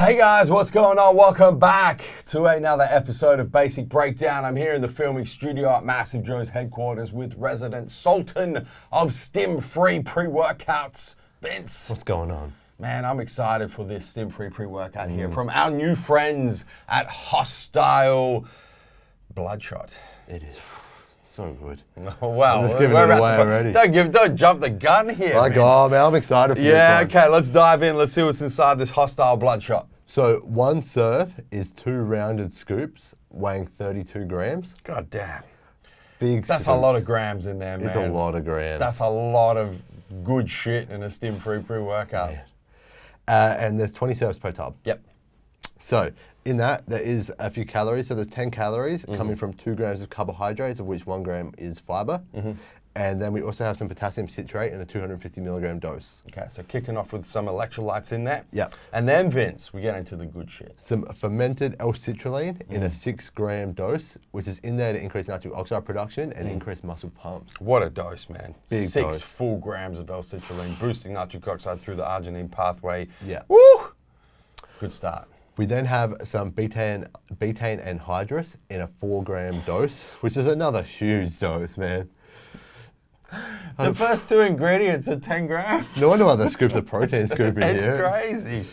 Hey guys, what's going on? Welcome back to another episode of Basic Breakdown. I'm here in the filming studio at MassiveJoes headquarters with resident sultan of stim-free pre-workouts, Vince. What's going on? Man, I'm excited for this stim-free pre-workout here from our new friends at Hosstile Bloodshot. It is so good. Oh, wow. I'm just giving it away already. Don't jump the gun here, Like, Vince. oh man, I'm excited for this one. Okay, let's dive in. Let's see what's inside this Hosstile Bloodshot. So one serve is 2 rounded scoops weighing 32 grams. God damn. Big That's scoops. a lot of grams in there, man. It's a lot of grams. That's a lot of good shit in a stim-free pre-workout. And there's 20 serves per tub. Yep. So in that, there is a few calories. So there's 10 calories coming from 2 grams of carbohydrates, of which 1 gram is fiber. And then we also have some potassium citrate in a 250 milligram dose. Okay, so kicking off with some electrolytes in there. Yep. And then, Vince, we get into the good shit. Some fermented L-citrulline in a 6 gram dose, which is in there to increase nitric oxide production and increase muscle pumps. What a dose, man. Big 6 dose. full grams of L-citrulline, boosting nitric oxide through the arginine pathway. Yeah. Woo! Good start. We then have some betaine anhydrous in a 4 gram dose, which is another huge dose, man. The first 2 ingredients are 10 grams. No wonder why the scoops of protein scoop in It's here. crazy.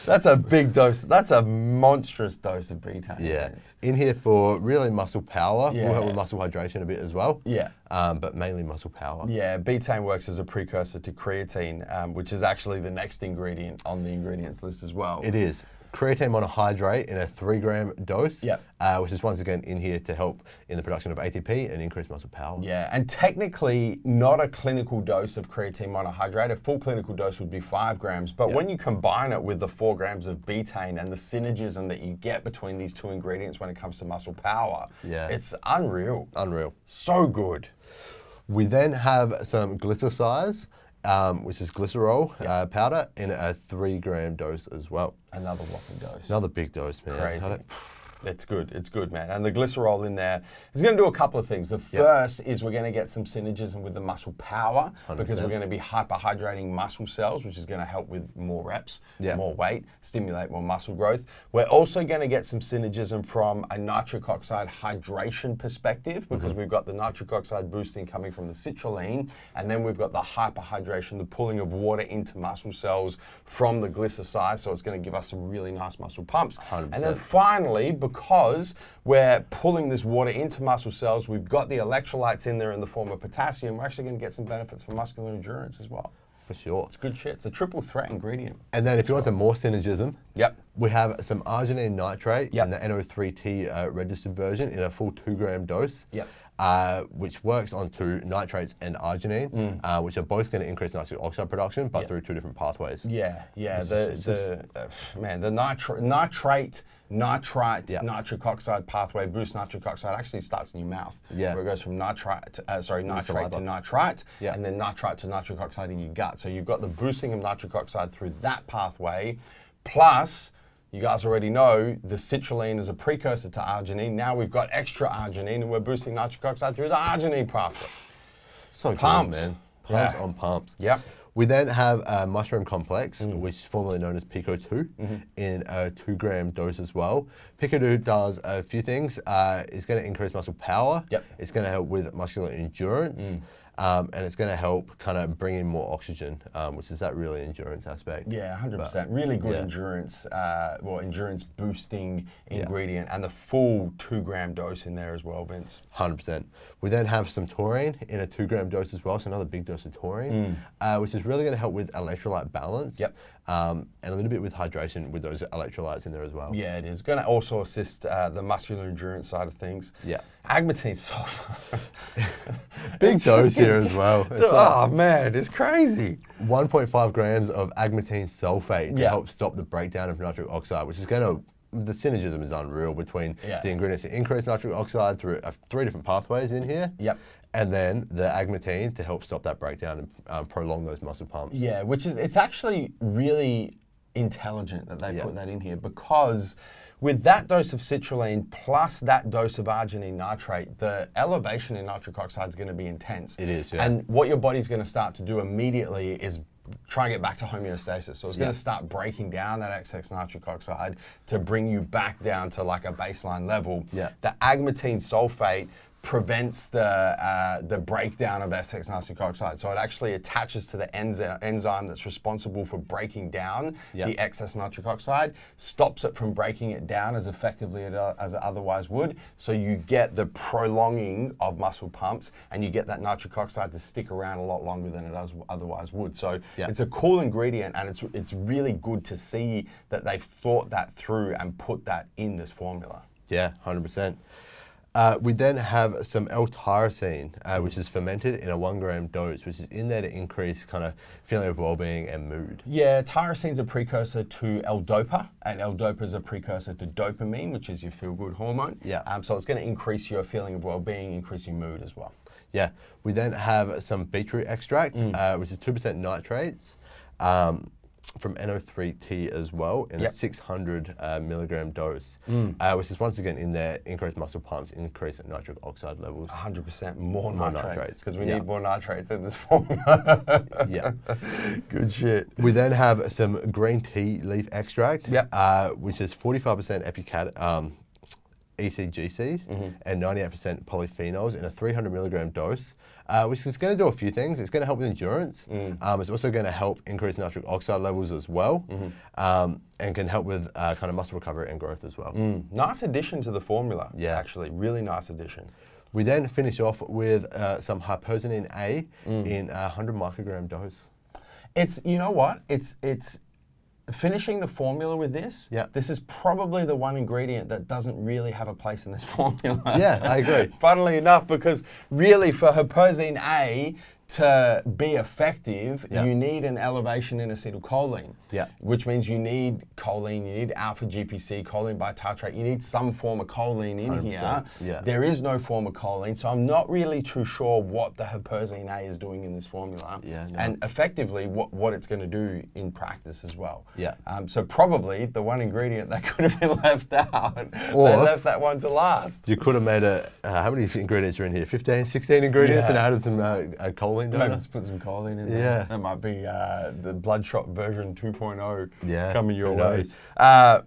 That's a big dose. That's a monstrous dose of betaine. Yeah, in here for really muscle power. Yeah. We'll help with muscle hydration a bit as well. Yeah. But mainly muscle power. Yeah, betaine works as a precursor to creatine, which is actually the next ingredient on the ingredients list as well. It is. Creatine monohydrate in a 3 gram dose, Yep. Which is once again in here to help in the production of ATP and increase muscle power. Yeah, and technically not a clinical dose of creatine monohydrate. A full clinical dose would be 5 grams, but when you combine it with the 4 grams of betaine and the synergism that you get between these 2 ingredients when it comes to muscle power, it's unreal. Unreal. So good. We then have some glycosides, which is glycerol powder in a 3 gram dose as well. Another whopping dose. Another big dose, man. Crazy. It's good, man. And the glycerol in there is going to do a couple of things. The first is we're going to get some synergism with the muscle power 100%. because we're going to be hyperhydrating muscle cells, which is going to help with more reps, more weight, stimulate more muscle growth. We're also going to get some synergism from a nitric oxide hydration perspective because we've got the nitric oxide boosting coming from the citrulline, and then we've got the hyperhydration, the pulling of water into muscle cells from the glycoside, so it's going to give us some really nice muscle pumps. 100%. And then finally, because we're pulling this water into muscle cells, we've got the electrolytes in there in the form of potassium, we're actually going to get some benefits for muscular endurance as well. For sure. It's good shit. It's a triple threat ingredient. And then if you want some more synergism, we have some arginine nitrate in the NO3T registered version in a full 2 gram dose. Which works onto nitrates and arginine, which are both going to increase nitric oxide production, but through 2 different pathways. The nitric oxide pathway, boost nitric oxide, actually starts in your mouth. Where it goes from nitrate to nitrite, and then nitrite to nitric oxide in your gut. So you've got the boosting of nitric oxide through that pathway, plus you guys already know the citrulline is a precursor to arginine. Now we've got extra arginine and we're boosting nitric oxide through the arginine pathway. So Pumps. good, man. Pumps on pumps. Yep. We then have a mushroom complex, which is formerly known as Pico-2, in a 2 gram dose as well. Pico-2 does a few things. It's going to increase muscle power. It's going to help with muscular endurance. And it's going to help kind of bring in more oxygen, which is that really endurance aspect. Yeah, 100%. Really good endurance, endurance boosting ingredient, and the full 2 gram dose in there as well, Vince. 100%. We then have some taurine in a 2 gram dose as well, so another big dose of taurine, which is really going to help with electrolyte balance. And a little bit with hydration with those electrolytes in there as well. Yeah, it is. Going to also assist the muscular endurance side of things. Agmatine sulfate. Big dose here as well. Man, it's crazy. 1.5 grams of agmatine sulfate to help stop the breakdown of nitric oxide, which is going to, the synergism is unreal between the ingredients that increase nitric oxide through 3 different pathways in here. And then the agmatine to help stop that breakdown and prolong those muscle pumps. Yeah, which is, it's actually really intelligent that they put that in here, because with that dose of citrulline plus that dose of arginine nitrate, the elevation in nitric oxide is going to be intense. It is, And what your body's going to start to do immediately is try and get back to homeostasis. So it's going to start breaking down that excess nitric oxide to bring you back down to like a baseline level. Yeah. The agmatine sulfate prevents the breakdown of excess nitric oxide. So it actually attaches to the enzyme that's responsible for breaking down the excess nitric oxide, stops it from breaking it down as effectively as it otherwise would. So you get the prolonging of muscle pumps, and you get that nitric oxide to stick around a lot longer than it otherwise would. So it's a cool ingredient, and it's really good to see that they've thought that through and put that in this formula. Yeah, 100%. We then have some L-tyrosine, which is fermented in a 1 gram dose, which is in there to increase kind of feeling of well-being and mood. Yeah, tyrosine's a precursor to L-dopa, and L-dopa is a precursor to dopamine, which is your feel-good hormone. Yeah. So it's going to increase your feeling of well-being, increase your mood as well. Yeah. We then have some beetroot extract, which is 2% nitrates. From NO3T as well in a 600 milligram dose, which is once again in there, increase muscle pumps, increase nitric oxide levels. 100% more nitrates, because we need more nitrates in this formula. Good shit. We then have some green tea leaf extract, which is 45% ECGCs and 98% polyphenols in a 300 milligram dose, which is going to do a few things. It's going to help with endurance. It's also going to help increase nitric oxide levels as well, and can help with kind of muscle recovery and growth as well. Nice addition to the formula, actually. Really nice addition. We then finish off with some hyperosine A in a 100 microgram dose. It's, you know what? It's finishing the formula with this, this is probably the one ingredient that doesn't really have a place in this formula. Yeah, I agree. Funnily enough, because really for hyperosine A to be effective, you need an elevation in acetylcholine, which means you need choline, you need alpha GPC, choline bitartrate, you need some form of choline in 100%. Here. There is no form of choline, so I'm not really too sure what the hyperosine A is doing in this formula, and effectively what it's going to do in practice as well. So probably the one ingredient that could have been left out, or they left that one to last. You could have made how many ingredients are in here? 15, 16 ingredients and added some choline. Maybe just put some choline in there. That might be the Bloodshot version 2.0 coming your way.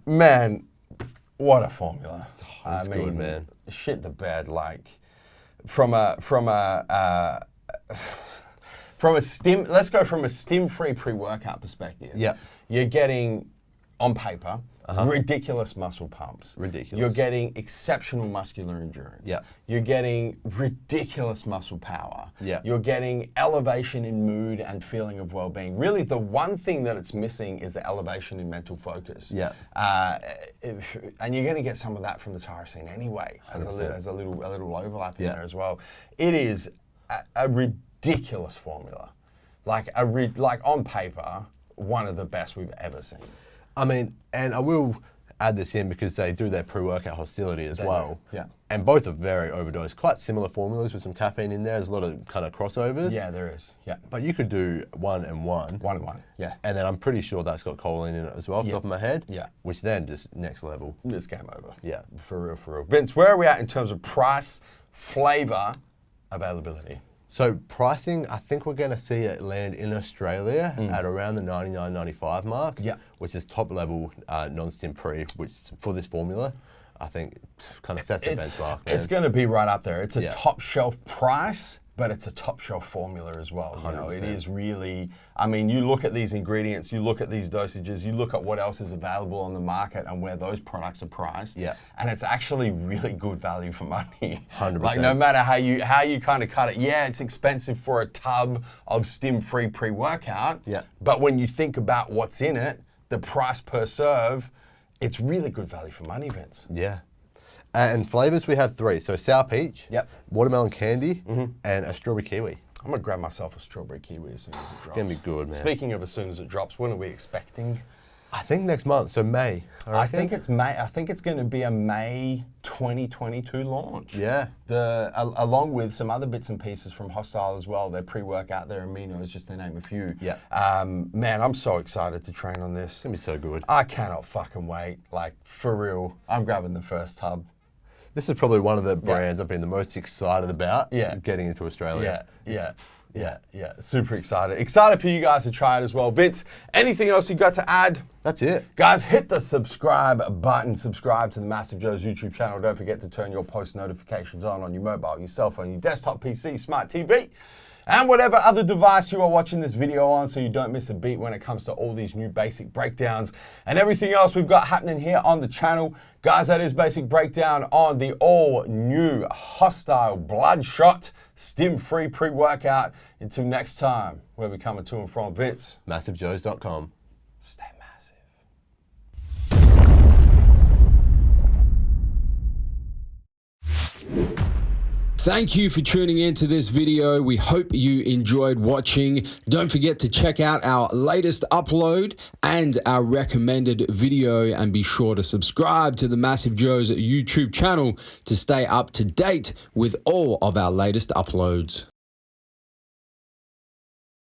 Man, what a formula. That's good, man. Shit the bed, like from a stim. Let's go from a stim-free pre-workout perspective. You're getting, on paper, ridiculous muscle pumps. Ridiculous. You're getting exceptional muscular endurance. You're getting ridiculous muscle power. You're getting elevation in mood and feeling of well-being. Really, the one thing that it's missing is the elevation in mental focus. And you're going to get some of that from the tyrosine anyway, as a little overlap in there as well. It is a ridiculous formula. Like on paper, one of the best we've ever seen. I mean, and I will add this in because they do their pre-workout hostility as well. And both are very overdosed. Quite similar formulas with some caffeine in there. There's a lot of kind of crossovers. Yeah, there is. But you could do 1 and 1. 1 and 1. And then I'm pretty sure that's got choline in it as well, off the top of my head. Which then just next level. It's game over. For real, for real. Vince, where are we at in terms of price, flavor, availability? So pricing, I think we're going to see it land in Australia at around the $99.95 mark, which is top level non-stim pre, which for this formula, I think kind of sets the benchmark. It's going to be right up there. It's a top shelf price, but it's a top shelf formula as well. You know, it is really, I mean, you look at these ingredients, you look at these dosages, you look at what else is available on the market and where those products are priced. And it's actually really good value for money. 100%. Like no matter how you kind of cut it, it's expensive for a tub of stim-free pre-workout. But when you think about what's in it, the price per serve, it's really good value for money, Vince. And flavors, we have 3. So sour peach, watermelon candy, and a strawberry kiwi. I'm going to grab myself a strawberry kiwi as soon as it drops. It's going to be good, man. Speaking of as soon as it drops, when are we expecting? I think next month, so May. I think it's May. I think it's going to be a May 2022 launch. Along with some other bits and pieces from Hosstile as well. Their pre-workout, their aminos, just to name a few. Man, I'm so excited to train on this. It's going to be so good. I cannot fucking wait. Like, for real. I'm grabbing the first tub. This is probably one of the brands I've been the most excited about getting into Australia. Yeah. Super excited. Excited for you guys to try it as well. Vince, anything else you got to add? That's it. Guys, hit the subscribe button. Subscribe to the MassiveJoes YouTube channel. Don't forget to turn your post notifications on your mobile, your cell phone, your desktop PC, smart TV, and whatever other device you are watching this video on, so you don't miss a beat when it comes to all these new basic breakdowns and everything else we've got happening here on the channel. Guys, that is basic breakdown on the all new Hosstile Bloodshot Stim-free pre-workout. Until next time, where we coming to and from, Vince. MassiveJoes.com. Stay massive. Thank you for tuning in to this video. We hope you enjoyed watching. Don't forget to check out our latest upload and our recommended video, and be sure to subscribe to the MassiveJoes YouTube channel to stay up to date with all of our latest uploads.